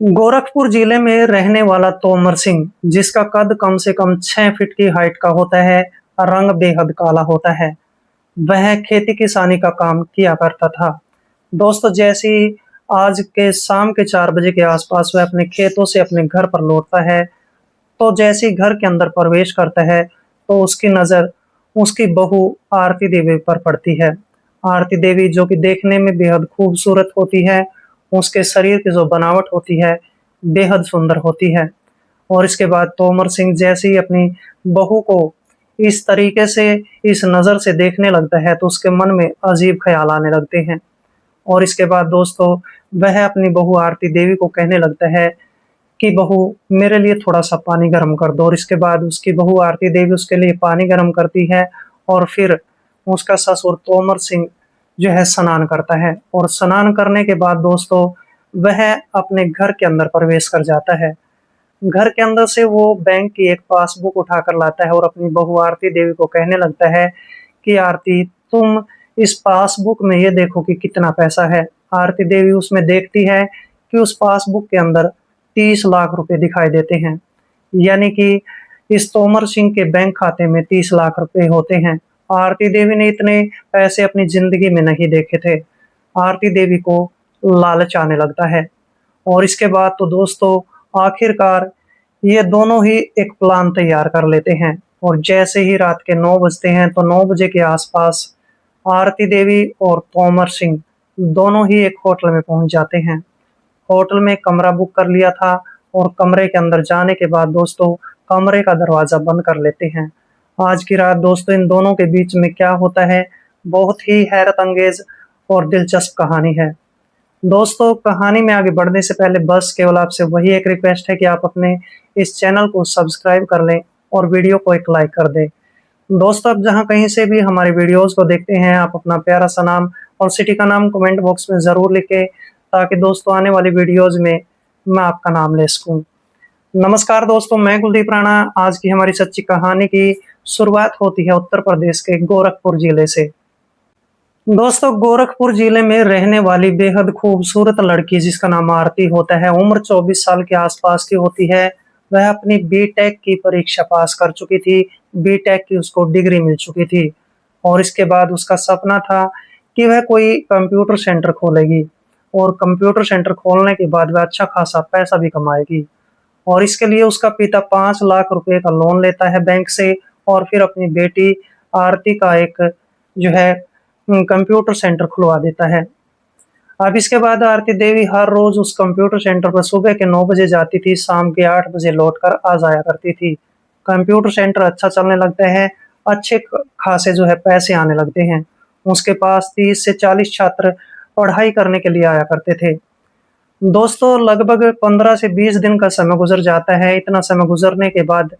गोरखपुर जिले में रहने वाला तोमर सिंह, जिसका कद कम से कम 6 फीट की हाइट का होता है, रंग बेहद काला होता है। वह खेती किसानी का काम किया करता था। दोस्तों, जैसे ही आज के शाम के 4 बजे के आसपास वह अपने खेतों से अपने घर पर लौटता है, तो जैसे ही घर के अंदर प्रवेश करता है, तो उसकी नज़र उसकी बहू आरती देवी पर पड़ती है। आरती देवी जो कि देखने में बेहद खूबसूरत होती है, उसके शरीर की जो बनावट होती है, बेहद सुंदर होती है। और इसके बाद तोमर सिंह जैसे ही अपनी बहू को इस तरीके से, इस नज़र से देखने लगता है, तो उसके मन में अजीब ख्याल आने लगते हैं। और इसके बाद दोस्तों, वह अपनी बहू आरती देवी को कहने लगता है कि बहू, मेरे लिए थोड़ा-सा पानी गर्म कर दो। और इसके बाद उसकी बहू आरती देवी उसके लिए पानी गर्म करती है और फिर उसका ससुर तोमर सिंह जो है स्नान करता है। और स्नान करने के बाद दोस्तों, वह अपने घर के अंदर प्रवेश कर जाता है। घर के अंदर से वो बैंक की एक पासबुक उठाकर लाता है और अपनी बहू आरती देवी को कहने लगता है कि आरती, तुम इस पासबुक में ये देखो कि कितना पैसा है। आरती देवी उसमें देखती है कि उस पासबुक के अंदर 30 लाख रुपए दिखाई देते हैं। यानी कि इस तोमर सिंह के बैंक खाते में 30 लाख रुपए होते हैं। आरती देवी ने इतने पैसे अपनी जिंदगी में नहीं देखे थे। आरती देवी को लालच आने लगता है। और इसके बाद तो दोस्तों, आखिरकार ये दोनों ही एक प्लान तैयार कर लेते हैं। और जैसे ही रात के 9 बजते हैं, तो 9 बजे के आसपास आरती देवी और तोमर सिंह दोनों ही एक होटल में पहुंच जाते हैं। होटल में कमरा बुक कर लिया था और कमरे के अंदर जाने के बाद दोस्तों, कमरे का दरवाजा बंद कर लेते हैं। आज की रात दोस्तों, इन दोनों के बीच में क्या होता है, बहुत ही हैरत अंगेज और दिलचस्प कहानी है। दोस्तों, कहानी में आगे बढ़ने से पहले बस केवल आपसे वही एक रिक्वेस्ट है कि आप अपने इस चैनल को सब्सक्राइब कर लें और वीडियो को एक लाइक कर दें। दोस्तों, आप जहां कहीं से भी हमारी वीडियोस को देखते हैं, आप अपना प्यारा सा नाम और सिटी का नाम कमेंट बॉक्स में ज़रूर लिखें, ताकि दोस्तों आने वाली वीडियोस में मैं आपका नाम ले सकूं। नमस्कार दोस्तों, मैं कुलदीप राणा। आज की हमारी सच्ची कहानी की शुरुआत होती है उत्तर प्रदेश के गोरखपुर जिले से। दोस्तों, गोरखपुर जिले में रहने वाली बेहद खूबसूरत लड़की जिसका नाम आरती होता है, उम्र 24 साल के आसपास की होती है। वह अपनी बीटेक की परीक्षा पास कर चुकी थी। बीटेक की उसको डिग्री मिल चुकी थी। और इसके बाद उसका सपना था कि वह कोई कंप्यूटर सेंटर खोलेगी और कंप्यूटर सेंटर खोलने के बाद वह अच्छा खासा पैसा भी कमाएगी। और इसके लिए उसका पिता 5 लाख रुपए का लोन लेता है बैंक से और फिर अपनी बेटी आरती का एक जो है कंप्यूटर सेंटर खुलवा देता है। अब इसके बाद आरती देवी हर रोज उस कंप्यूटर सेंटर पर सुबह के 9 बजे जाती थी, शाम के 8 बजे लौटकर आ जाया करती थी। कंप्यूटर सेंटर अच्छा चलने लगता है, अच्छे खासे जो है पैसे आने लगते हैं। उसके पास 30 से 40 छात्र पढ़ाई करने के लिए आया करते थे। दोस्तों, लगभग 15 से 20 दिन का समय गुजर जाता है। इतना समय गुजरने के बाद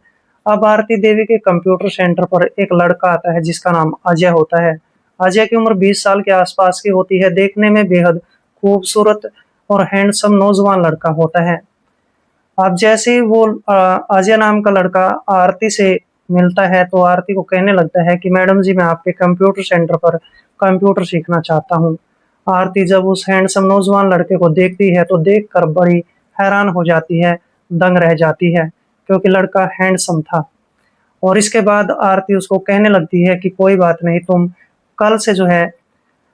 अब आरती देवी के कंप्यूटर सेंटर पर एक लड़का आता है जिसका नाम अजय होता है। अजय की उम्र 20 साल के आसपास की होती है। देखने में बेहद खूबसूरत और हैंडसम नौजवान लड़का होता है। अब जैसे ही वो अजय नाम का लड़का आरती से मिलता है, तो आरती को कहने लगता है कि मैडम जी, मैं आपके कंप्यूटर सेंटर पर कंप्यूटर सीखना चाहता हूँ। आरती जब उस हैंडसम नौजवान लड़के को देखती है, तो देखकर बड़ी हैरान हो जाती है, दंग रह जाती है, क्योंकि लड़का हैंडसम था। और इसके बाद आरती उसको कहने लगती है कि कोई बात नहीं, तुम कल से जो है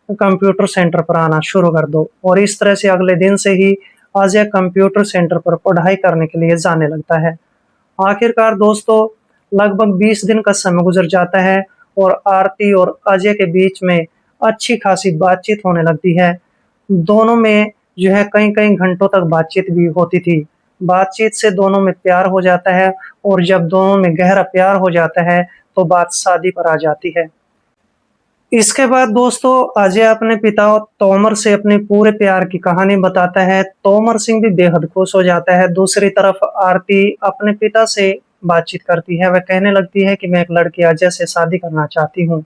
कंप्यूटर सेंटर पर आना शुरू कर दो। और इस तरह से अगले दिन से ही अजय कंप्यूटर सेंटर पर पढ़ाई करने के लिए जाने लगता है। आखिरकार दोस्तों, लगभग 20 दिन का समय गुजर जाता है और आरती और अजय के बीच में अच्छी खासी बातचीत होने लगती है। दोनों में जो है कई कई घंटों तक बातचीत भी होती थी। बातचीत से दोनों में प्यार हो जाता है और जब दोनों में गहरा प्यार हो जाता है, तो बात शादी पर आ जाती है। इसके बाद दोस्तों, अजय अपने पिता तोमर से अपने पूरे प्यार की कहानी बताता है। तोमर सिंह भी बेहद खुश हो जाता है। दूसरी तरफ आरती अपने पिता से बातचीत करती है। वह कहने लगती है कि मैं एक लड़की अजय से शादी करना चाहती हूँ।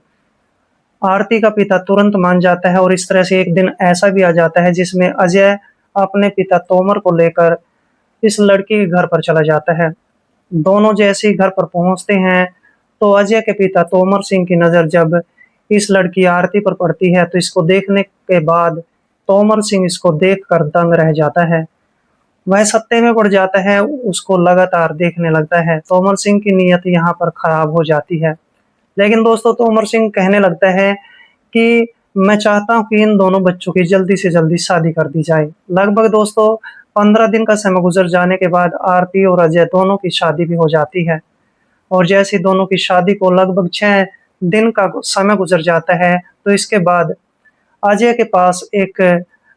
आरती का पिता तुरंत मान जाता है और इस तरह से एक दिन ऐसा भी आ जाता है जिसमें अजय अपने पिता तोमर को लेकर इस लड़की के घर पर चला जाता है। दोनों जैसे ही घर पर पहुंचते हैं, तो अजय के पिता तोमर सिंह की नज़र जब इस लड़की आरती पर पड़ती है, तो इसको देखने के बाद तोमर सिंह इसको देखकर दंग रह जाता है। वह सत्ते में पड़ जाता है, उसको लगातार देखने लगता है। तोमर सिंह की नीयत यहाँ पर खराब हो जाती है। लेकिन दोस्तों तोमर सिंह कहने लगता है कि मैं चाहता हूँ कि इन दोनों बच्चों की जल्दी से जल्दी शादी कर दी जाए। लगभग दोस्तों 15 दिन का समय गुजर जाने के बाद आरती और अजय दोनों की शादी भी हो जाती है। और जैसे दोनों की शादी को लगभग 6 दिन का समय गुजर जाता है, तो इसके बाद अजय के पास एक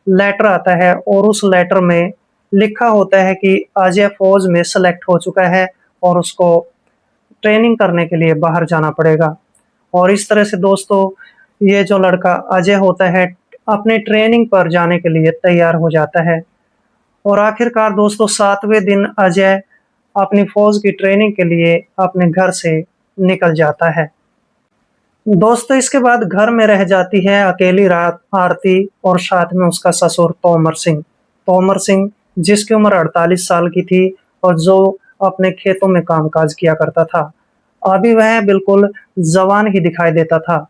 लेटर आता है और उस लेटर में लिखा होता है कि अजय फौज में सेलेक्ट हो चुका है और उसको ट्रेनिंग करने के लिए बाहर जाना पड़ेगा। और इस तरह से दोस्तों ये जो लड़का अजय होता है अपने ट्रेनिंग पर जाने के लिए तैयार हो जाता है। और आखिरकार दोस्तों 7वें दिन अजय अपनी फौज की ट्रेनिंग के लिए अपने घर से निकल जाता है। दोस्तों इसके बाद घर में रह जाती है अकेली रात आरती और साथ में उसका ससुर तोमर सिंह। तोमर सिंह जिसकी उम्र 48 साल की थी और जो अपने खेतों में कामकाज किया करता था। अभी वह बिल्कुल जवान ही दिखाई देता था।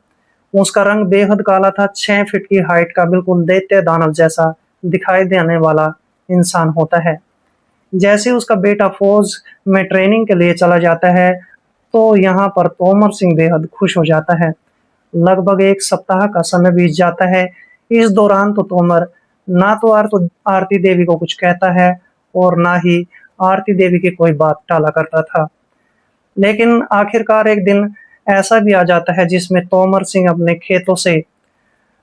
उसका रंग बेहद काला था, 6 फीट की हाइट का बिल्कुल दैत्य दानव जैसा दिखाई देने वाला इंसान होता है। जैसे उसका बेटा फौज में ट्रेनिंग के लिए चला जाता है, तो यहाँ पर तोमर सिंह बेहद खुश हो जाता है। लगभग 1 सप्ताह का समय बीत जाता है। इस दौरान तो तोमर ना तो आरती देवी को कुछ कहता है और ना ही आरती देवी की कोई बात टाला करता था। लेकिन आखिरकार एक दिन ऐसा भी आ जाता है जिसमें तोमर सिंह अपने खेतों से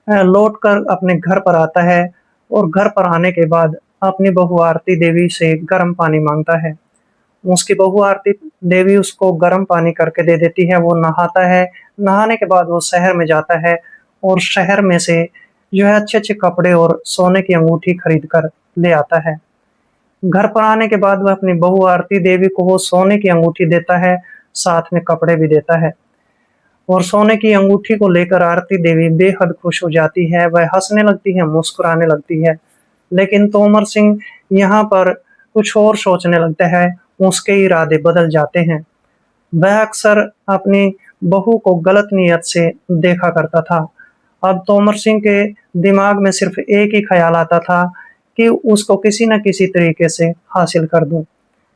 लौट कर अपने घर पर आता है और घर पर आने के बाद अपनी बहू आरती देवी से गर्म पानी मांगता है। उसकी बहू आरती देवी उसको गर्म पानी करके दे देती है। वो नहाता है। नहाने के बाद वो शहर में जाता है और शहर में से जो है अच्छे-अच्छे कपड़े और सोने की अंगूठी खरीद कर ले आता है। घर पर आने के बाद वह अपनी बहू आरती देवी को वो सोने की अंगूठी देता है, साथ में कपड़े भी देता है। और सोने की अंगूठी को लेकर आरती देवी बेहद खुश हो जाती है। वह हंसने लगती है, मुस्कुराने लगती है। लेकिन तोमर सिंह यहाँ पर कुछ और सोचने लगता है। उसके इरादे बदल जाते हैं। वह अक्सर अपनी बहू को गलत नीयत से देखा करता था। अब तोमर सिंह के दिमाग में सिर्फ एक ही ख्याल आता था कि उसको किसी न किसी तरीके से हासिल कर दूं।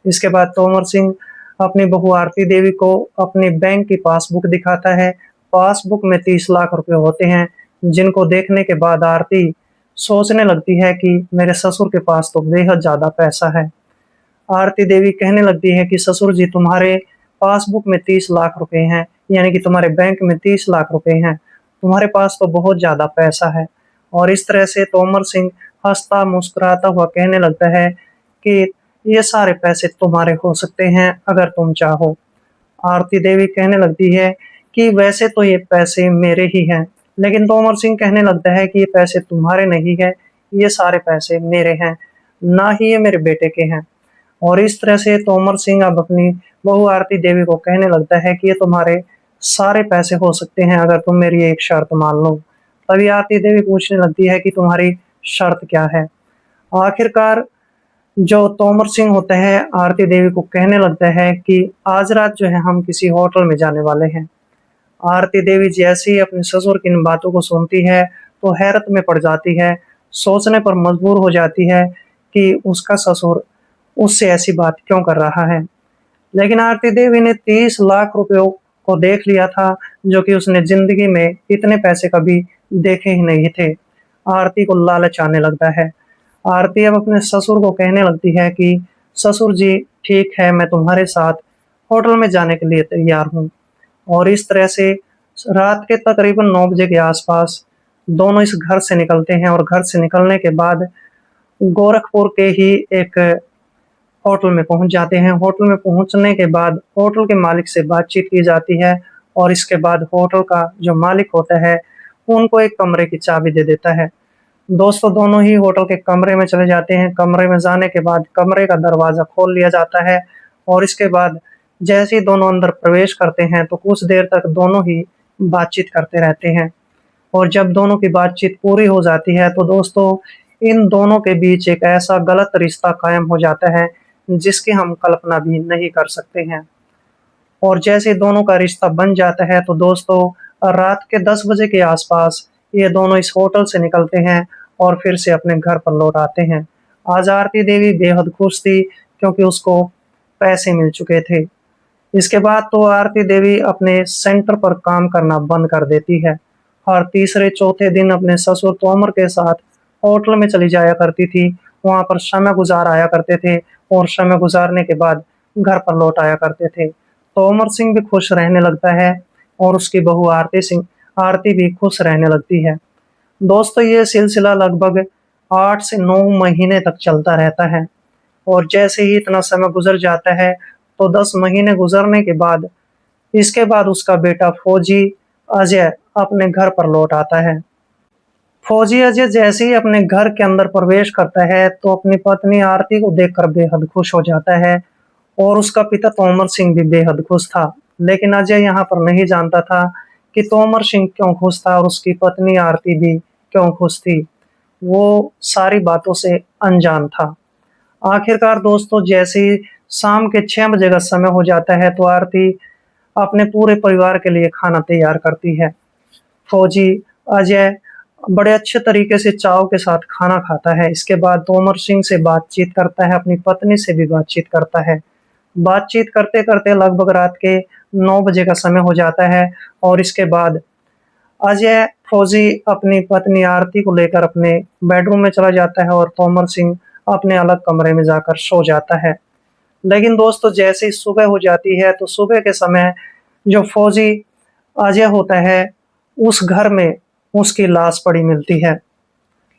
इसके बाद तोमर सिंह अपनी बहू आरती देवी को अपनी बैंक की पासबुक दिखाता है। पासबुक में 30 लाख रुपए होते हैं, जिनको देखने के बाद आरती सोचने लगती है कि मेरे ससुर के पास तो बेहद ज्यादा पैसा है। आरती देवी कहने लगती है कि ससुर जी तुम्हारे पासबुक में 30 लाख रुपए हैं, यानी कि तुम्हारे बैंक में 30 लाख रुपए हैं। तुम्हारे पास तो बहुत ज्यादा पैसा है। और इस तरह से तोमर सिंह हंसता मुस्कुराता हुआ कहने लगता है कि ये सारे पैसे तुम्हारे हो सकते हैं अगर तुम चाहो। आरती देवी कहने लगती है कि वैसे तो ये पैसे मेरे ही हैं। लेकिन तोमर सिंह कहने लगता है कि ये पैसे तुम्हारे नहीं है, ये सारे पैसे मेरे हैं, ना ही ये मेरे बेटे के हैं। और इस तरह से तोमर सिंह अब अपनी बहू आरती देवी को कहने लगता है कि ये तुम्हारे सारे पैसे हो सकते हैं अगर तुम मेरी एक शर्त मान लो। तभी आरती देवी पूछने लगती है कि तुम्हारी शर्त क्या है। आखिरकार जो तोमर सिंह होता है आरती देवी को कहने लगता है कि आज रात जो है हम किसी होटल में जाने वाले हैं। आरती देवी जैसे ही अपने ससुर की इन बातों को सुनती है तो हैरत में पड़ जाती है। सोचने पर मजबूर हो जाती है कि उसका ससुर उससे ऐसी बात क्यों कर रहा है। लेकिन आरती देवी ने 30 लाख रुपयों को देख लिया था, जो कि उसने जिंदगी में इतने पैसे कभी देखे ही नहीं थे। आरती को लालच आने लगता है। आरती अब अपने ससुर को कहने लगती है कि ससुर जी ठीक है, मैं तुम्हारे साथ होटल में जाने के लिए तैयार हूँ। और इस तरह से रात के तकरीबन 9 बजे के आसपास दोनों इस घर से निकलते हैं और घर से निकलने के बाद गोरखपुर के ही एक होटल में पहुंच जाते हैं। होटल में पहुंचने के बाद होटल के मालिक से बातचीत की जाती है और इसके बाद होटल का जो मालिक होता है उनको एक कमरे की चाबी दे देता है। दोस्तों दोनों ही होटल के कमरे में चले जाते हैं। कमरे में जाने के बाद कमरे का दरवाजा खोल लिया जाता है और इसके बाद जैसे ही दोनों अंदर प्रवेश करते हैं तो कुछ देर तक दोनों ही बातचीत करते रहते हैं। और जब दोनों की बातचीत पूरी हो जाती है तो दोस्तों इन दोनों के बीच एक ऐसा गलत रिश्ता कायम हो जाता है जिसकी हम कल्पना भी नहीं कर सकते हैं। और जैसे दोनों का रिश्ता बन जाता है तो दोस्तों रात के 10 बजे के आसपास ये दोनों इस होटल से निकलते हैं और फिर से अपने घर पर लौट आते हैं। आज आरती देवी बेहद खुश थी क्योंकि उसको पैसे मिल चुके थे। इसके बाद तो आरती देवी अपने सेंटर पर काम करना बंद कर देती है। हर तीसरे चौथे दिन अपने ससुर तोमर के साथ होटल में चली जाया करती थी। वहां पर समय गुजार आया करते थे और समय गुजारने के बाद घर पर लौट आया करते थे। तोमर सिंह भी खुश रहने लगता है और उसकी बहू आरती भी खुश रहने लगती है। दोस्तों, ये सिलसिला लगभग 8 से 9 महीने तक चलता रहता है और जैसे ही इतना समय गुजर जाता है तो 10 महीने गुजरने के बाद इसके बाद उसका बेटा फौजी अजय अपने घर पर लौट आता है। फौजी अजय जैसे ही अपने घर के अंदर प्रवेश करता है तो अपनी पत्नी आरती को देखकर बेहद खुश हो जाता है और उसका पिता तोमर सिंह भी बेहद खुश था। लेकिन अजय यहाँ पर नहीं जानता था कि तोमर सिंह क्यों खुश था और उसकी पत्नी आरती भी क्यों खुश थी। वो सारी बातों से अनजान था। आखिरकार दोस्तों, जैसे ही शाम के 6 बजे का समय हो जाता है तो आरती अपने पूरे परिवार के लिए खाना तैयार करती है। फौजी अजय बड़े अच्छे तरीके से चाव के साथ खाना खाता है। इसके बाद तोमर सिंह से बातचीत करता है, अपनी पत्नी से भी बातचीत करता है। बातचीत करते करते लगभग रात के 9 बजे का समय हो जाता है और इसके बाद अजय फौजी अपनी पत्नी आरती को लेकर अपने बेडरूम में चला जाता है और तोमर सिंह अपने अलग कमरे में जाकर सो जाता है। लेकिन दोस्तों, जैसे ही सुबह हो जाती है तो सुबह के समय जो फौजी अजय होता है उस घर में उसकी लाश पड़ी मिलती है।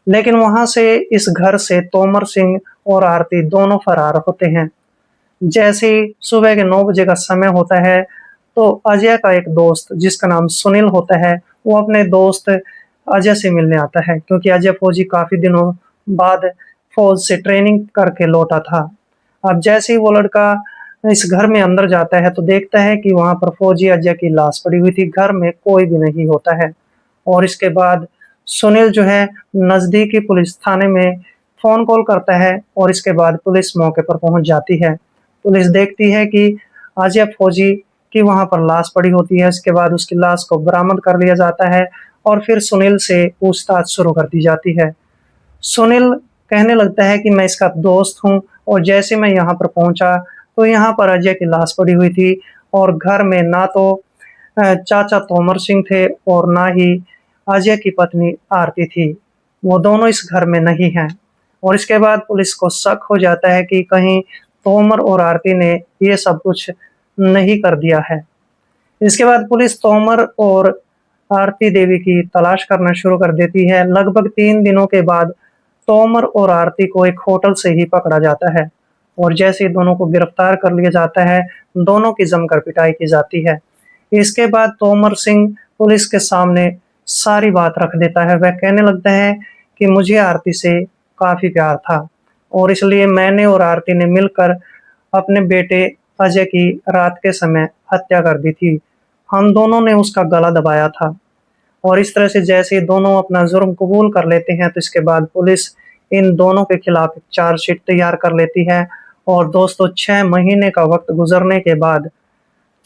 लेकिन वहां से इस घर से तोमर सिंह और आरती दोनों फरार होते हैं। जैसे ही सुबह के 9 बजे का समय होता है तो अजय का एक दोस्त जिसका नाम सुनील होता है वो अपने दोस्त अजय से मिलने आता है, क्योंकि अजय फौजी काफी दिनों बाद फौज से ट्रेनिंग करके लौटा था। अब जैसे ही वो लड़का इस घर में अंदर जाता है तो देखता है कि वहां पर फौजी अजय की लाश पड़ी हुई थी, घर में कोई भी नहीं होता है। और इसके बाद सुनील जो है नजदीकी पुलिस थाने में फोन कॉल करता है और इसके बाद पुलिस मौके पर पहुंच जाती है। पुलिस देखती है कि अजय फौजी की वहां पर लाश पड़ी होती है। इसके बाद उसकी लाश को बरामद कर लिया जाता है और फिर सुनील से पूछताछ शुरू कर दी जाती है। सुनील कहने लगता है कि मैं इसका दोस्त हूँ और जैसे मैं यहाँ पर पहुंचा तो यहाँ पर अजय की लाश पड़ी हुई थी और घर में ना तो चाचा तोमर सिंह थे और ना ही अजय की पत्नी आरती थी। वो दोनों इस घर में नहीं हैं। और इसके बाद पुलिस को शक हो जाता है कि कहीं तोमर और आरती ने ये सब कुछ नहीं कर दिया है। इसके बाद पुलिस तोमर और आरती देवी की तलाश करना शुरू कर देती है। लगभग 3 दिनों के बाद तोमर और आरती को एक होटल से ही पकड़ा जाता है और जैसे ही दोनों को गिरफ्तार कर लिया जाता है दोनों की जमकर पिटाई की जाती है। इसके बाद तोमर सिंह पुलिस के सामने सारी बात रख देता है। वह कहने लगता है कि मुझे आरती से काफी प्यार था और इसलिए मैंने और आरती ने मिलकर अपने बेटे अजय की रात के समय हत्या कर दी थी। हम दोनों ने उसका गला दबाया था। और इस तरह से जैसे ही दोनों अपना जुर्म कबूल कर लेते हैं तो इसके बाद पुलिस इन दोनों के खिलाफ एक चार्जशीट तैयार कर लेती है। और दोस्तों, 6 महीने का वक्त गुजरने के बाद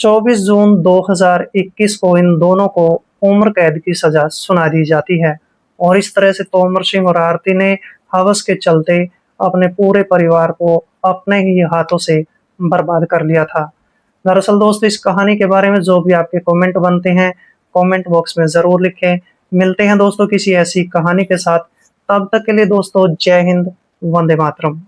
24 जून 2021 को इन दोनों को उम्र कैद की सजा सुना दी जाती है। और इस तरह से तोमर सिंह और आरती ने हवस के चलते अपने पूरे परिवार को अपने ही हाथों से बर्बाद कर लिया था। दरअसल दोस्तों, इस कहानी के बारे में जो भी आपके कमेंट बनते हैं कमेंट बॉक्स में जरूर लिखें। मिलते हैं दोस्तों किसी ऐसी कहानी के साथ। तब तक के लिए दोस्तों, जय हिंद, वंदे मातरम।